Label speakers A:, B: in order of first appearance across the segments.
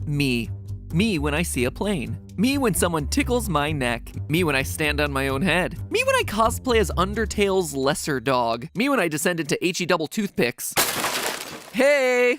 A: Me. Me when I see a plane. Me when someone tickles my neck. Me when I stand on my own head. Me when I cosplay as Undertale's lesser dog. Me when I descend into HE double toothpicks. Hey!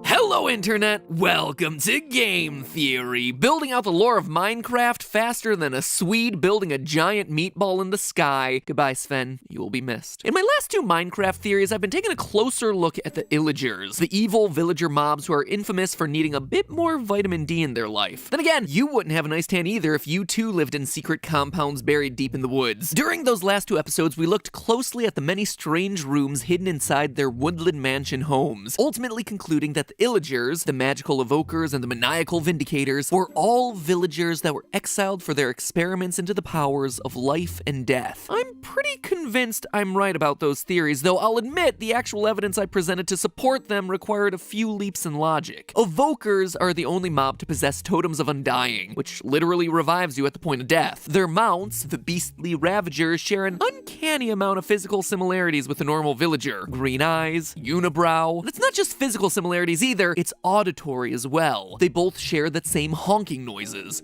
A: Hello, Internet! Welcome to Game Theory, building out the lore of Minecraft faster than a Swede building a giant meatball in the sky. Goodbye, Sven. You will be missed. In my last two Minecraft theories, I've been taking a closer look at the Illagers, the evil villager mobs who are infamous for needing a bit more vitamin D in their life. Then again, you wouldn't have a nice tan either if you too lived in secret compounds buried deep in the woods. During those last two episodes, we looked closely at the many strange rooms hidden inside their woodland mansion homes, ultimately concluding that the Illagers, the magical evokers, and the maniacal vindicators were all villagers that were exiled for their experiments into the powers of life and death. I'm pretty convinced I'm right about those theories, though I'll admit the actual evidence I presented to support them required a few leaps in logic. Evokers are the only mob to possess totems of undying, which literally revives you at the point of death. Their mounts, the beastly ravagers, share an uncanny amount of physical similarities with the normal villager. Green eyes, unibrow. And it's not just physical similarities either, it's auditory as well. They both share that same honking noises.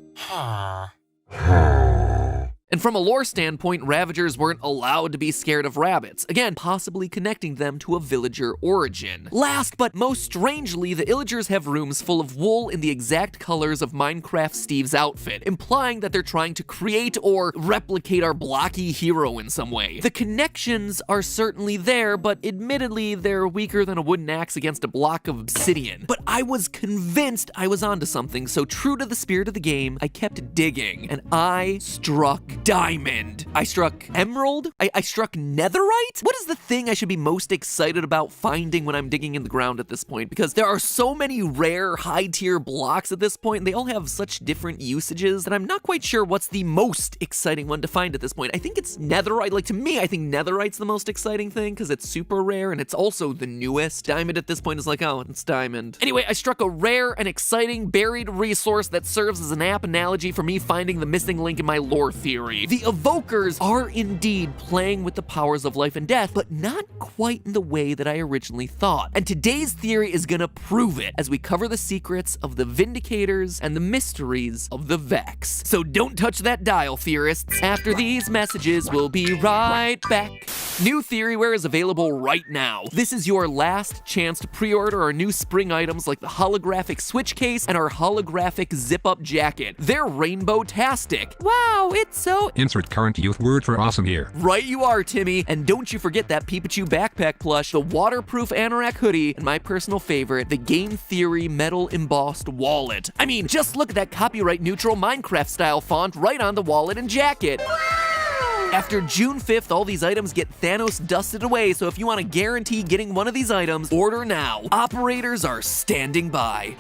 A: And from a lore standpoint, Ravagers weren't allowed to be scared of rabbits, again, possibly connecting them to a villager origin. Last but most strangely, the Illagers have rooms full of wool in the exact colors of Minecraft Steve's outfit, implying that they're trying to create or replicate our blocky hero in some way. The connections are certainly there, but admittedly, they're weaker than a wooden axe against a block of obsidian. But I was convinced I was onto something, so true to the spirit of the game, I kept digging, and I struck diamond. I struck emerald? I struck netherite? What is the thing I should be most excited about finding when I'm digging in the ground at this point? Because there are so many rare, high-tier blocks at this point, and they all have such different usages that I'm not quite sure what's the most exciting one to find at this point. I think it's netherite. Like, to me, I think netherite's the most exciting thing, because it's super rare, and it's also the newest. Diamond at this point is like, oh, it's diamond. Anyway, I struck a rare and exciting buried resource that serves as an apt analogy for me finding the missing link in my lore theory. The evokers are indeed playing with the powers of life and death, but not quite in the way that I originally thought. And today's theory is gonna prove it as we cover the secrets of the Vindicators and the mysteries of the Vex. So don't touch that dial, theorists. After these messages, we'll be right back. New Theoryware is available right now. This is your last chance to pre-order our new spring items like the holographic switch case and our holographic zip-up jacket. They're rainbow-tastic. Wow, it's so...
B: Insert current youth word for awesome here.
A: Right you are, Timmy. And don't you forget that Pikachu backpack plush, the waterproof anorak hoodie, and my personal favorite, the Game Theory metal embossed wallet. I mean, just look at that copyright neutral Minecraft style font right on the wallet and jacket. After June 5th, all these items get Thanos dusted away, so if you want to guarantee getting one of these items, order now. Operators are standing by.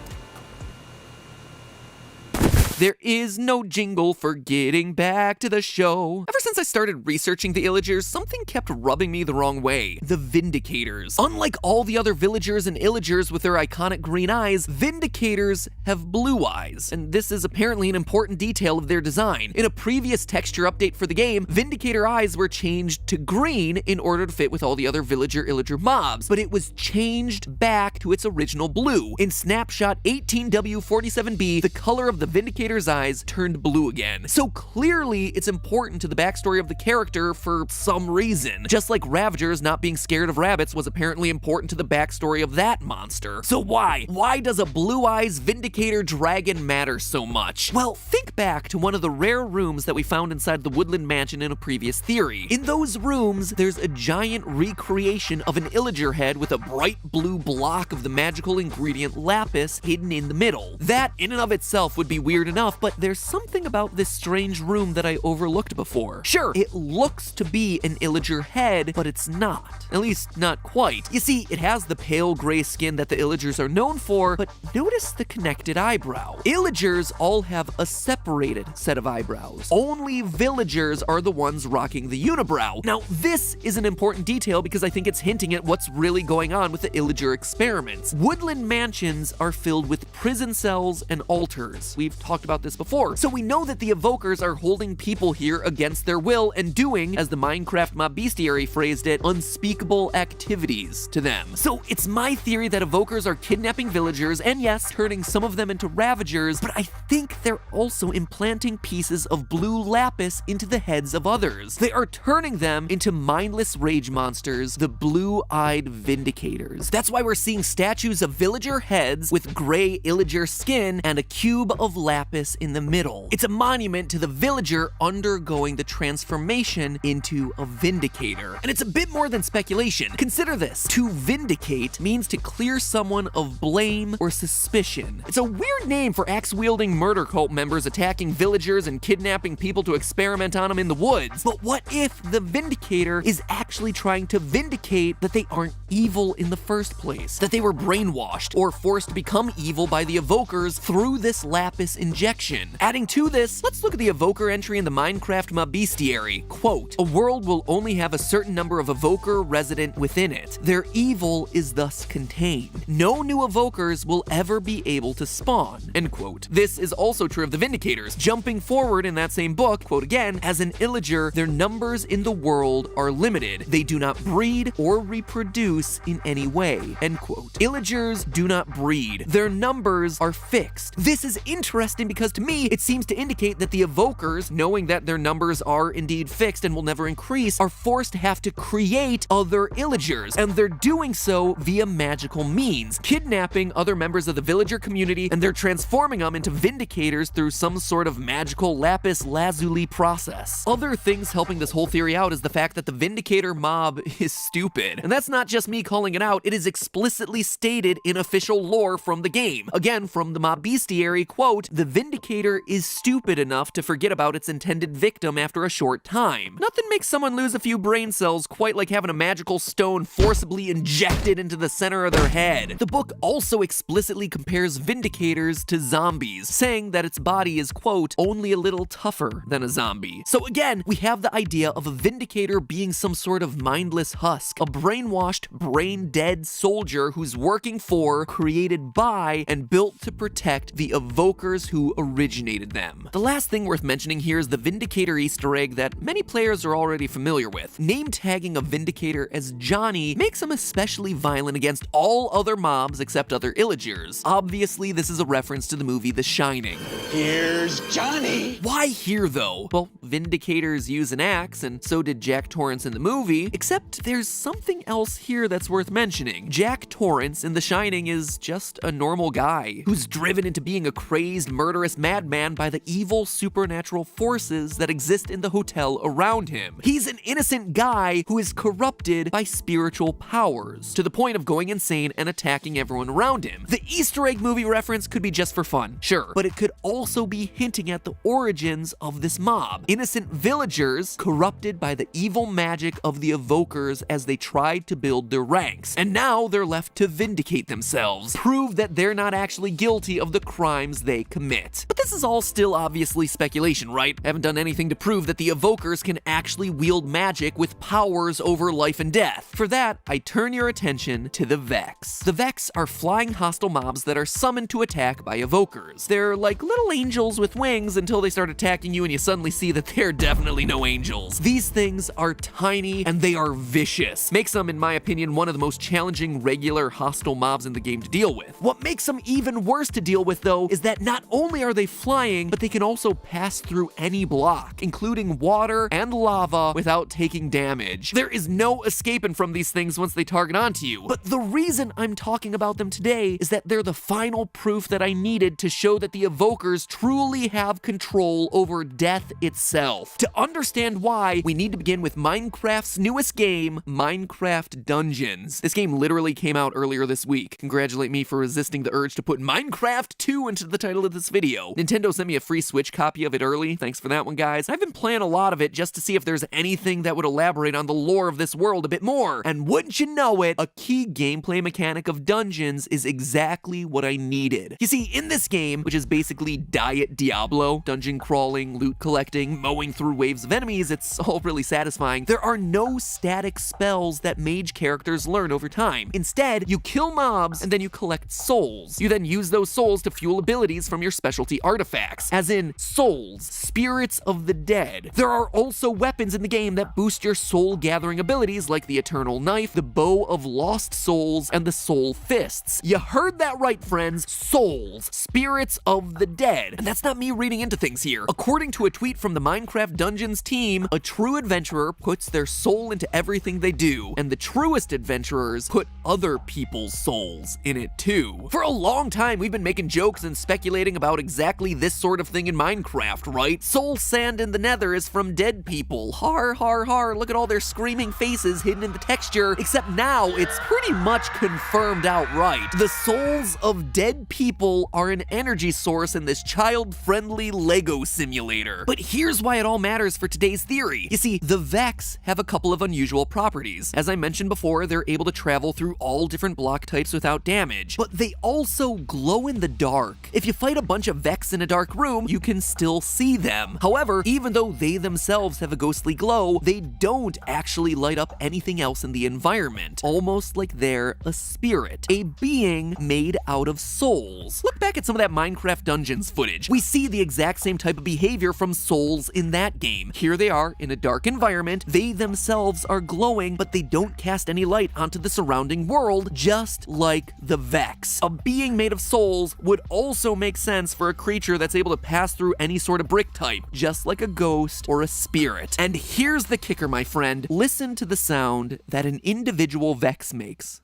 A: There is no jingle for getting back to the show. Ever since I started researching the Illagers, something kept rubbing me the wrong way. The Vindicators. Unlike all the other villagers and Illagers with their iconic green eyes, Vindicators have blue eyes, and this is apparently an important detail of their design. In a previous texture update for the game, Vindicator eyes were changed to green in order to fit with all the other villager-Illager mobs, but it was changed back to its original blue. In Snapshot 18W47B, the color of the Vindicator's eyes turned blue again. So clearly, it's important to the backstory of the character for some reason. Just like Ravagers not being scared of rabbits was apparently important to the backstory of that monster. So why? Why does a blue eyes Vindicator dragon matter so much? Well, think back to one of the rare rooms that we found inside the Woodland Mansion in a previous theory. In those rooms, there's a giant recreation of an Illager head with a bright blue block of the magical ingredient lapis hidden in the middle. That in and of itself would be weird enough, but there's something about this strange room that I overlooked before. Sure, it looks to be an Illager head, but it's not. At least, not quite. You see, it has the pale gray skin that the Illagers are known for, but notice the connected eyebrow. Illagers all have a separated set of eyebrows. Only villagers are the ones rocking the unibrow. Now, this is an important detail because I think it's hinting at what's really going on with the Illager experiments. Woodland mansions are filled with prison cells and altars. We've talked talked about this before. So we know that the evokers are holding people here against their will and doing, as the Minecraft mob bestiary phrased it, unspeakable activities to them. So it's my theory that evokers are kidnapping villagers and yes, turning some of them into ravagers, but I think they're also implanting pieces of blue lapis into the heads of others. They are turning them into mindless rage monsters, the blue-eyed vindicators. That's why we're seeing statues of villager heads with gray illager skin and a cube of lapis in the middle. It's a monument to the villager undergoing the transformation into a vindicator. And it's a bit more than speculation. Consider this. To vindicate means to clear someone of blame or suspicion. It's a weird name for axe-wielding murder cult members attacking villagers and kidnapping people to experiment on them in the woods. But what if the vindicator is actually trying to vindicate that they aren't evil in the first place? That they were brainwashed or forced to become evil by the evokers through this lapis injection. Adding to this, let's look at the evoker entry in the Minecraft mob bestiary. Quote, "A world will only have a certain number of evoker resident within it. Their evil is thus contained. No new evokers will ever be able to spawn." End quote. This is also true of the Vindicators. Jumping forward in that same book, quote again, "As an illager, their numbers in the world are limited. They do not breed or reproduce in any way." End quote. Illagers do not breed. Their numbers are fixed. This is interesting because to me, it seems to indicate that the evokers, knowing that their numbers are indeed fixed and will never increase, are forced to have to create other illagers, and they're doing so via magical means, kidnapping other members of the villager community, and they're transforming them into vindicators through some sort of magical lapis lazuli process. Other things helping this whole theory out is the fact that the vindicator mob is stupid. And that's not just me calling it out, it is explicitly stated in official lore from the game. Again, from the mob bestiary, quote, "The vindicator is stupid enough to forget about its intended victim after a short time. Nothing makes someone lose a few brain cells quite like having a magical stone forcibly injected into the center of their head." The book also explicitly compares vindicators to zombies, saying that its body is, quote, "only a little tougher than a zombie." So again, we have the idea of a vindicator being some sort of mindless husk, a brainwashed, brain-dead soldier who's working for, created by, and built to protect the evokers who originated them. The last thing worth mentioning here is the Vindicator Easter egg that many players are already familiar with. Name tagging a Vindicator as Johnny makes him especially violent against all other mobs except other illagers. Obviously, this is a reference to the movie The Shining.
C: Here's Johnny!
A: Why here, though? Well, Vindicators use an axe, and so did Jack Torrance in the movie, except there's something else here that's worth mentioning. Jack Torrance in The Shining is just a normal guy who's driven into being a crazed, murderous madman by the evil supernatural forces that exist in the hotel around him. He's an innocent guy who is corrupted by spiritual powers, to the point of going insane and attacking everyone around him. The Easter egg movie reference could be just for fun, sure, but it could also be hinting at the origins of this mob. Innocent villagers corrupted by the evil magic of the evokers as they tried to build their ranks, and now they're left to vindicate themselves, prove that they're not actually guilty of the crimes they commit. But this is all still obviously speculation, right? I haven't done anything to prove that the evokers can actually wield magic with powers over life and death. For that, I turn your attention to the Vex. The Vex are flying hostile mobs that are summoned to attack by evokers. They're like little angels with wings until they start attacking you and you suddenly see that they're definitely no angels. These things are tiny and they are vicious. Makes them, in my opinion, one of the most challenging regular hostile mobs in the game to deal with. What makes them even worse to deal with, though, is that not only are they flying, but they can also pass through any block, including water and lava, without taking damage. There is no escaping from these things once they target onto you. But the reason I'm talking about them today is that they're the final proof that I needed to show that the evokers truly have control over death itself. To understand why, we need to begin with Minecraft's newest game, Minecraft Dungeons. This game literally came out earlier this week. Congratulate me for resisting the urge to put Minecraft 2 into the title of this video. Nintendo sent me a free Switch copy of it early. Thanks for that one, guys. I've been playing a lot of it just to see if there's anything that would elaborate on the lore of this world a bit more. And wouldn't you know it, a key gameplay mechanic of dungeons is exactly what I needed. You see, in this game, which is basically Diet Diablo, dungeon crawling, loot collecting, mowing through waves of enemies, it's all really satisfying. There are no static spells that mage characters learn over time. Instead, you kill mobs and then you collect souls. You then use those souls to fuel abilities from your special specialty artifacts, as in souls, spirits of the dead. There are also weapons in the game that boost your soul gathering abilities like the Eternal Knife, the Bow of Lost Souls, and the Soul Fists. You heard that right, friends. Souls, spirits of the dead. And that's not me reading into things here. According to a tweet from the Minecraft Dungeons team, a true adventurer puts their soul into everything they do, and the truest adventurers put other people's souls in it too. For a long time, we've been making jokes and speculating about exactly this sort of thing in Minecraft, right? Soul sand in the nether is from dead people. Har, har, har, look at all their screaming faces hidden in the texture, except now it's pretty much confirmed outright. The souls of dead people are an energy source in this child-friendly Lego simulator. But here's why it all matters for today's theory. You see, the Vex have a couple of unusual properties. As I mentioned before, they're able to travel through all different block types without damage, but they also glow in the dark. If you fight a bunch of Vex in a dark room, you can still see them. However, even though they themselves have a ghostly glow, they don't actually light up anything else in the environment, almost like they're a spirit, a being made out of souls. Look back at some of that Minecraft Dungeons footage. We see the exact same type of behavior from souls in that game. Here they are in a dark environment, they themselves are glowing, but they don't cast any light onto the surrounding world, just like the Vex. A being made of souls would also make sense for a creature that's able to pass through any sort of brick type, just like a ghost or a spirit. And here's the kicker, my friend. Listen to the sound that an individual Vex makes.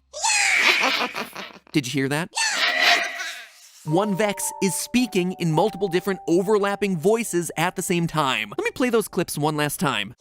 A: Did you hear that? One Vex is speaking in multiple different overlapping voices at the same time. Let me play those clips one last time.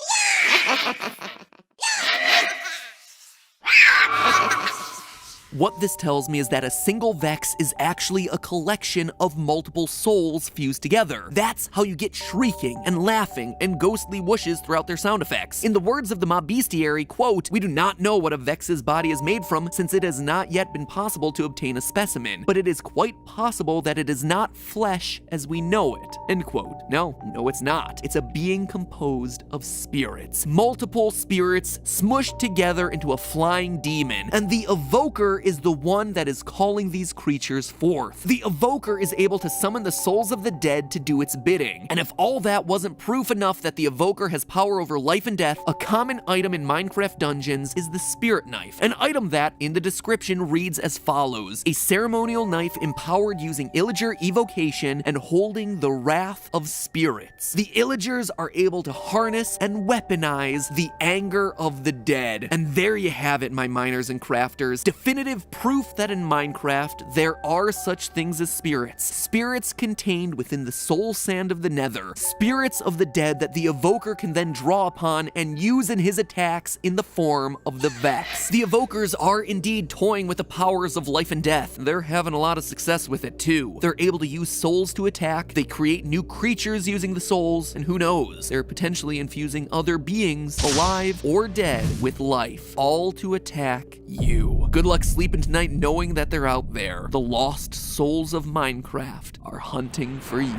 A: What this tells me is that a single Vex is actually a collection of multiple souls fused together. That's how you get shrieking and laughing and ghostly whooshes throughout their sound effects. In the words of the Mob Bestiary, quote, "We do not know what a Vex's body is made from since it has not yet been possible to obtain a specimen, but it is quite possible that it is not flesh as we know it," end quote. No, it's not. It's a being composed of spirits. Multiple spirits smushed together into a flying demon, and the Evoker is the one that is calling these creatures forth. The Evoker is able to summon the souls of the dead to do its bidding. And if all that wasn't proof enough that the Evoker has power over life and death, a common item in Minecraft Dungeons is the Spirit Knife, an item that, in the description, reads as follows: a ceremonial knife empowered using Illager evocation and holding the wrath of spirits. The Illagers are able to harness and weaponize the anger of the dead. And there you have it, my miners and crafters. Definitive proof that in Minecraft, there are such things as spirits. Spirits contained within the soul sand of the nether. Spirits of the dead that the Evoker can then draw upon and use in his attacks in the form of the Vex. The Evokers are indeed toying with the powers of life and death. They're having a lot of success with it too. They're able to use souls to attack, they create new creatures using the souls, and who knows, they're potentially infusing other beings, alive or dead, with life, all to attack you. Good luck sleeping tonight knowing that they're out there. The lost souls of Minecraft are hunting for you.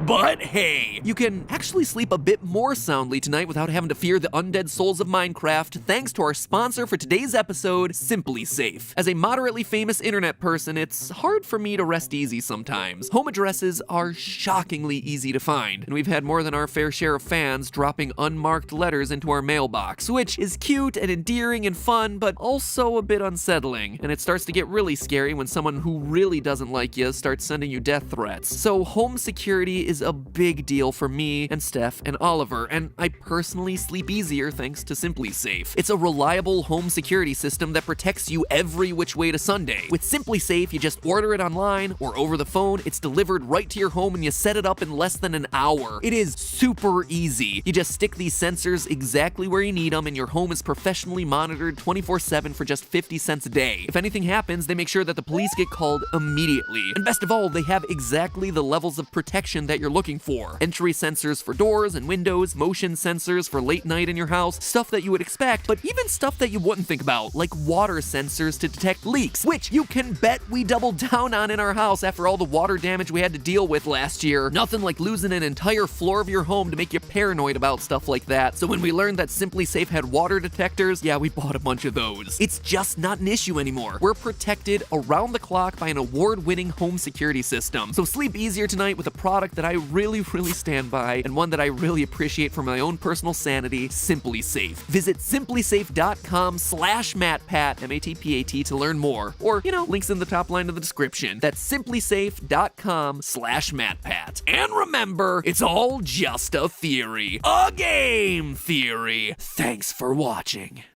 A: But hey, you can actually sleep a bit more soundly tonight without having to fear the undead souls of Minecraft thanks to our sponsor for today's episode, SimpliSafe. As a moderately famous internet person, it's hard for me to rest easy sometimes. Home addresses are shockingly easy to find, and we've had more than our fair share of fans dropping unmarked letters into our mailbox, which is cute and endearing and fun, but also a bit unsettling. And it starts to get really scary when someone who really doesn't like you starts sending you death threats. So home security is a big deal for me and Steph and Oliver, and I personally sleep easier thanks to SimpliSafe. It's a reliable home security system that protects you every which way to Sunday. With SimpliSafe, you just order it online or over the phone, it's delivered right to your home and you set it up in less than an hour. It is super easy. You just stick these sensors exactly where you need them and your home is professionally monitored 24/7 for just 50 cents a day. If anything happens, they make sure that the police get called immediately. And best of all, they have exactly the levels of protection that you're looking for. Entry sensors for doors and windows, motion sensors for late night in your house, stuff that you would expect, but even stuff that you wouldn't think about, like water sensors to detect leaks, which you can bet we doubled down on in our house after all the water damage we had to deal with last year. Nothing like losing an entire floor of your home to make you paranoid about stuff like that. So when we learned that SimpliSafe had water detectors, yeah, we bought a bunch of those. It's just not an issue anymore. We're protected around the clock by an award-winning home security system. So sleep easier tonight with a product that I really stand by, and one that I really appreciate for my own personal sanity, SimpliSafe. Visit simplisafe.com/MattPat, MATPAT, to learn more. Or, links in the top line of the description. That's simplisafe.com/MattPat. And remember, it's all just a theory. A game theory. Thanks for watching.